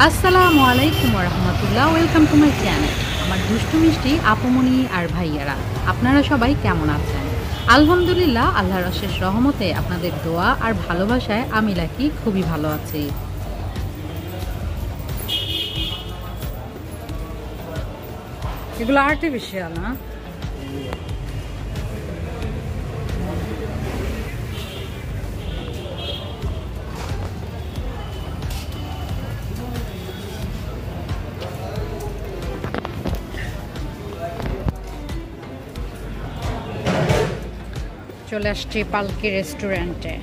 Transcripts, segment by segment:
আসসালামু আলাইকুম ওয়া রাহমাতুল্লাহ। Welcome to my channel. আমার দুষ্টু মিষ্টি আপুমনি আর ভাইয়ারা, আপনারা সবাই কেমন আছেন? আলহামদুলিল্লাহ, আল্লাহর অশেষ রহমতে আপনাদের দোয়া আর ভালোবাসায় আমি লাকি খুবই ভালো আছি। এগুলো আর্টিফিশিয়াল না? চলে আসছি পালকি রেস্টুরেন্টে।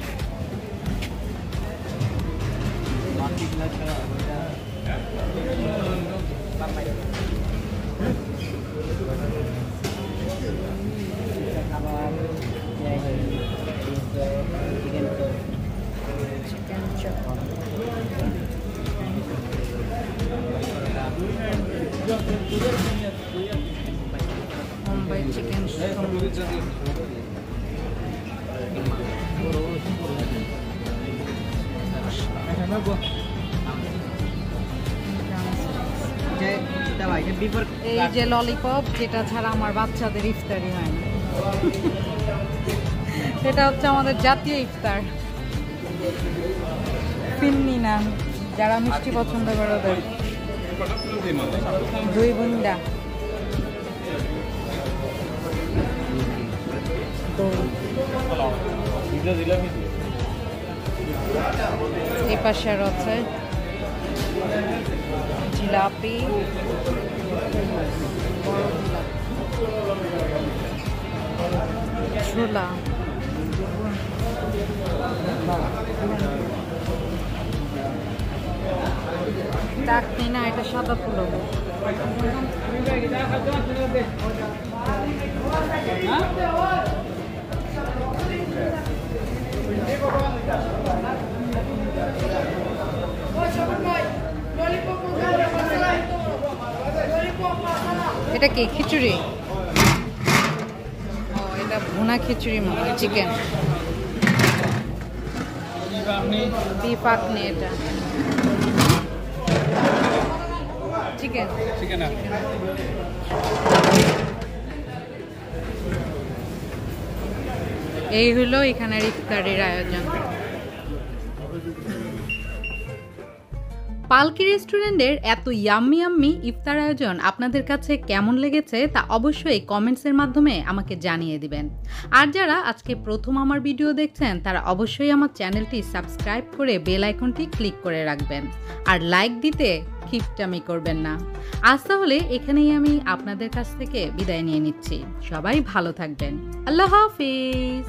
মুম্বাই চিকেন এই যে ললিপপ, যেটা ছাড়া আমার বাচ্চাদের ইফতারি হয় না। এটা হচ্ছে আমাদের জাতীয় ইফতার। ফিন্নি না, যারা মিষ্টি পছন্দ করে ওদের। দুই বুন্দা এই পাশে আছে জিলাপি, ছোলা, চাটনি না, এটা সাদা ফুল। এটা কি খিচুড়ি? ও, এটা ভুনা খিচুড়ি মতো, চিকেন বিফ আখনি। এটা চিকেন চিকেন। এই হলো এখানের ইফতারির আয়োজন। পালকি রেস্টুরেন্টের এত ইয়াম্মি ইয়াম্মি ইফতার আয়োজন আপনাদের কাছে কেমন লেগেছে তা অবশ্যই কমেন্টসের মাধ্যমে আমাকে জানিয়ে দিবেন। আর যারা আজকে প্রথম আমার ভিডিও দেখছেন তারা অবশ্যই আমার চ্যানেলটি সাবস্ক্রাইব করে বেল আইকনটি ক্লিক করে রাখবেন, আর লাইক দিতে কিপটামি করবেন না। আজ তাহলে এখানেই আমি আপনাদের কাছ থেকে বিদায় নিয়ে নিচ্ছি। সবাই ভালো থাকবেন। আল্লাহ হাফিজ।